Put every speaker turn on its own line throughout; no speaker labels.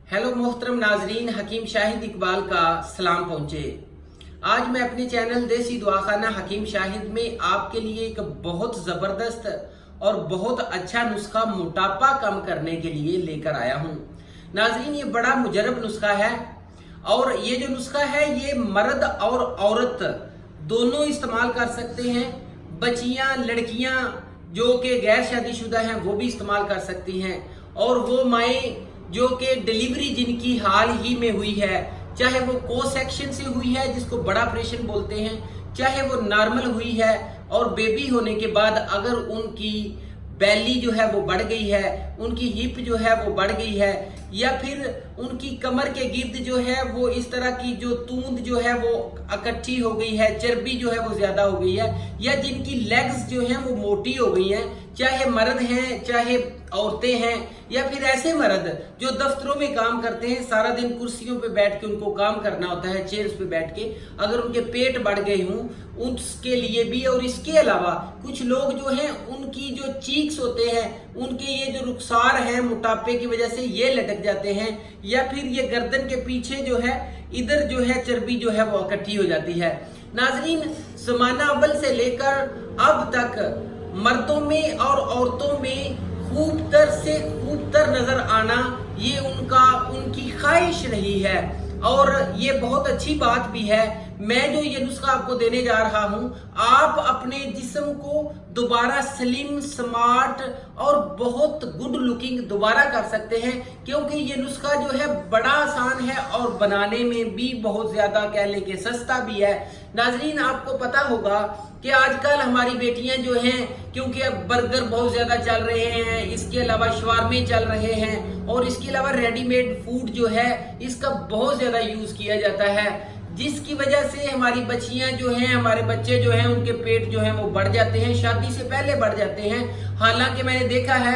Hello मोहतरम नाजरीन, हकीम शाहिद इकबाल का सलाम पहुंचे। आज मैं अपने चैनल देसी दुआखाना हकीम शाहिद में आपके लिए एक बहुत ज़बरदस्त और बहुत अच्छा नुस्खा मोटापा कम करने के लिए लेकर आया हूं। नाजरीन, ये बड़ा मुजरब नुस्खा है और ये जो नुस्खा है ये मर्द और औरत दोनों इस्तेमाल कर सकते हैं। बच्चियां, लड़कियां जो कि गैर शादीशुदा हैं वो भी इस्तेमाल कर सकती हैं, और वो माएँ जो कि डिलीवरी जिनकी हाल ही में हुई है, चाहे वो को सेक्शन से हुई है जिसको बड़ा ऑपरेशन बोलते हैं, चाहे वो नॉर्मल हुई है और बेबी होने के बाद अगर उनकी बैली जो है वो बढ़ गई है, उनकी हिप जो है वो बढ़ गई है, या फिर उनकी कमर के गिर्द जो है वो इस तरह की जो तूंद जो है वो इकट्ठी हो गई है, चर्बी जो है वो ज्यादा हो गई है, या जिनकी लेग्स जो है वो मोटी हो गई हैं, चाहे मर्द हैं चाहे औरतें हैं, या फिर ऐसे मर्द जो दफ्तरों में काम करते हैं, सारा दिन कुर्सियों पे बैठ के उनको काम करना होता है, चेयर्स पे बैठ के, अगर उनके पेट बढ़ गए हों उसके लिए भी। और इसके अलावा कुछ लोग जो हैं उनकी जो चीक्स होते हैं, उनके ये जो रुखसार हैं मोटापे की वजह से ये लटक जाते हैं, या फिर ये गर्दन के पीछे जो है इधर जो है चर्बी जो है वो इकट्ठी हो जाती है। नाजरीन, ज़माना अव्वल से लेकर अब तक मर्दों में और औरतों में खूबतर से खूबतर नजर आना ये उनकी ख्वाहिश रही है, और ये बहुत अच्छी बात भी है। मैं जो ये नुस्खा आपको देने जा रहा हूं, आप अपने जिस्म को दोबारा स्लिम, स्मार्ट और बहुत गुड लुकिंग दोबारा कर सकते हैं, क्योंकि ये नुस्खा जो है बड़ा आसान है और बनाने में भी बहुत ज्यादा कह लें कि सस्ता भी है। नाजरीन, आपको पता होगा कि आजकल हमारी बेटियां जो हैं, क्योंकि अब बर्गर बहुत ज्यादा चल रहे हैं, इसके अलावा शवारमे चल रहे हैं, और इसके अलावा रेडीमेड फूड जो है इसका बहुत ज्यादा यूज किया जाता है, जिसकी वजह से हमारी बच्चियां जो हैं, हमारे बच्चे जो हैं, उनके पेट जो हैं वो बढ़ जाते हैं, शादी से पहले बढ़ जाते हैं। हालांकि मैंने देखा है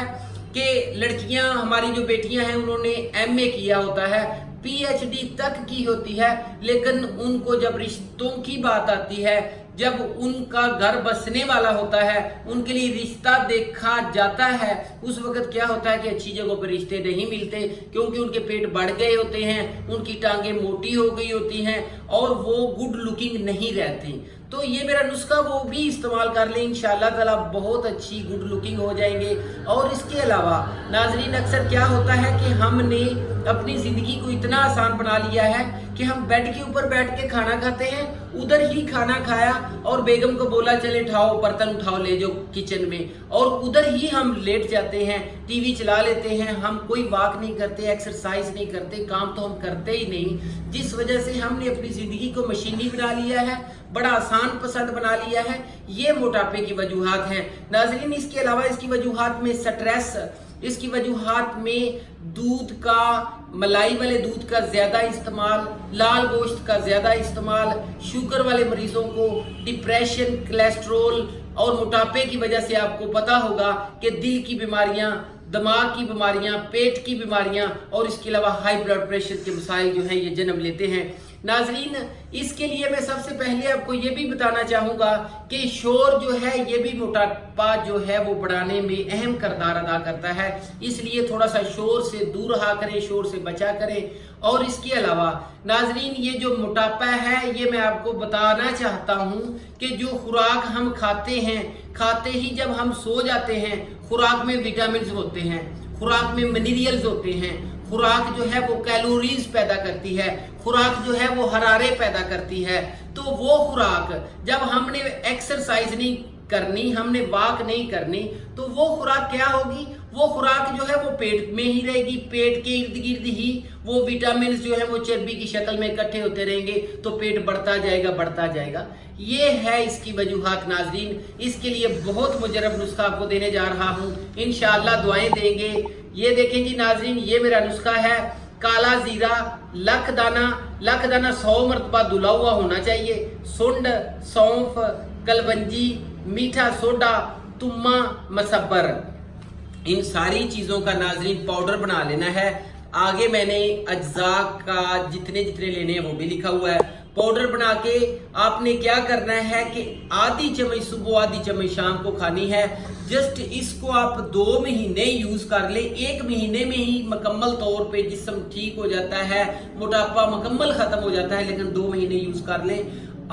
कि लड़कियां, हमारी जो बेटियां हैं, उन्होंने एमए किया होता है, पीएचडी तक की होती है, लेकिन उनको जब रिश्तों की बात आती है, जब उनका घर बसने वाला होता है, उनके लिए रिश्ता देखा जाता है, उस वक्त क्या होता है कि अच्छी जगहों पर रिश्ते नहीं मिलते, क्योंकि उनके पेट बढ़ गए होते हैं, उनकी टांगें मोटी हो गई होती हैं और वो गुड लुकिंग नहीं रहती। तो ये मेरा नुस्खा वो भी इस्तेमाल कर लें, इंशाल्लाह ताला बहुत अच्छी गुड लुकिंग हो जाएंगे। और इसके अलावा नाजरीन, अक्सर क्या होता है कि हमने अपनी जिंदगी को इतना आसान बना लिया है कि हम बेड के ऊपर बैठ के खाना खाते हैं, उधर ही खाना खाया और बेगम को बोला चले उठाओ, बर्तन उठाओ ले जाओ किचन में, और उधर ही हम लेट जाते हैं, टीवी चला लेते हैं, हम कोई वॉक नहीं करते, एक्सरसाइज नहीं करते, काम तो हम करते ही नहीं, जिस वजह से हमने अपनी जिंदगी को मशीनी बना लिया है, बड़ा आसान पसंद बना लिया है। ये मोटापे की वजूहात हैं। नाजरीन, इसके अलावा इसकी वजूहात में स्ट्रेस, इसकी वजूहात में दूध का, मलाई वाले दूध का ज्यादा इस्तेमाल, लाल गोश्त का ज्यादा इस्तेमाल, शुगर वाले मरीजों को डिप्रेशन, कोलेस्ट्रोल और मोटापे की वजह से आपको पता होगा कि दिल की बीमारियां, दिमाग की बीमारियां, पेट की बीमारियां और इसके अलावा हाई ब्लड प्रेशर के मसाइल जो हैं ये जन्म लेते हैं। नाजरीन, इसके लिए मैं सबसे पहले आपको ये भी बताना चाहूंगा कि शोर जो है ये भी मोटापा जो है वो बढ़ाने में अहम किरदार अदा करता है, इसलिए थोड़ा सा शोर से दूर रहा करें, शोर से बचा करें। और इसके अलावा नाजरीन, ये जो मोटापा है ये मैं आपको बताना चाहता हूँ कि जो खुराक हम खाते हैं, खाते ही जब हम सो जाते हैं, खुराक में विटामिन होते हैं, खुराक में मिनरल्स होते हैं, खुराक जो है वो कैलोरीज पैदा करती है, खुराक जो है वो हरारे पैदा करती है। तो वो खुराक जब हमने एक्सरसाइज नहीं करनी, हमने वॉक नहीं करनी, तो वो खुराक क्या होगी? वो खुराक जो है वो पेट में ही रहेगी, पेट के इर्द गिर्द ही वो विटामिन जो है वो चर्बी की शक्ल में इकट्ठे होते रहेंगे, तो पेट बढ़ता जाएगा बढ़ता जाएगा। ये है इसकी वजूहात। नाजरीन, इसके लिए बहुत मुजरब नुस्खा आपको देने जा रहा हूँ, इंशाअल्लाह दुआएं देंगे। ये देखें जी नाजरीन, ये मेरा नुस्खा है, काला जीरा, लख दाना 100 मरतबा धुला हुआ होना चाहिए, सुंड, सौंफ, कलवंजी, मीठा सोडा, तुम्मा, मसब्बर, इन सारी चीजों का नाजरीन पाउडर बना लेना है। आगे मैंने अज्जा का जितने लेने हैं वो भी लिखा हुआ है। पाउडर बना के आपने क्या करना है कि आधी चम्मच सुबह, आधी चम्मच शाम को खानी है। जस्ट इसको आप 2 महीने यूज कर ले, 1 महीने में ही मुकम्मल तौर पे जिस्म ठीक हो जाता है, मोटापा मुकम्मल खत्म हो जाता है। लेकिन 2 महीने यूज कर ले,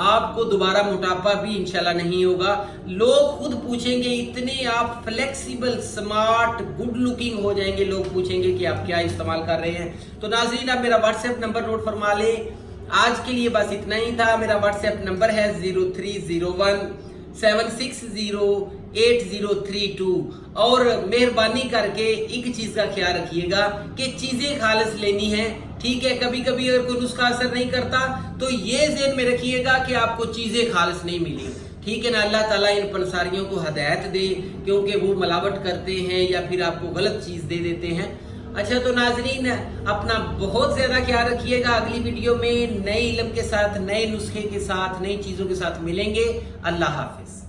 आपको दोबारा मोटापा भी इंशाल्लाह नहीं होगा। लोग खुद पूछेंगे, इतने आप फ्लेक्सिबल, स्मार्ट, गुड लुकिंग हो जाएंगे। लोग पूछेंगे कि आप क्या इस्तेमाल कर रहे हैं। तो नाज़रीन, आप मेरा व्हाट्सएप नंबर नोट फरमा ले। आज के लिए बस इतना ही था। मेरा व्हाट्सएप नंबर है 0301760832। और मेहरबानी करके एक चीज का ख्याल रखिएगा कि चीजें खालिस लेनी है, ठीक है। कभी कभी अगर कोई नुस्खा असर नहीं करता तो ये ज़हन में रखिएगा कि आपको चीजें खालिस नहीं मिली, ठीक है ना। अल्लाह ताला इन पंसारियों को हदायत दे, क्योंकि वो मिलावट करते हैं या फिर आपको गलत चीज दे देते हैं। अच्छा, तो नाजरीन, अपना बहुत ज्यादा ख्याल रखिएगा। अगली वीडियो में नए इल्म के साथ, नए नुस्खे के साथ, नई चीजों के साथ मिलेंगे। अल्लाह हाफिज।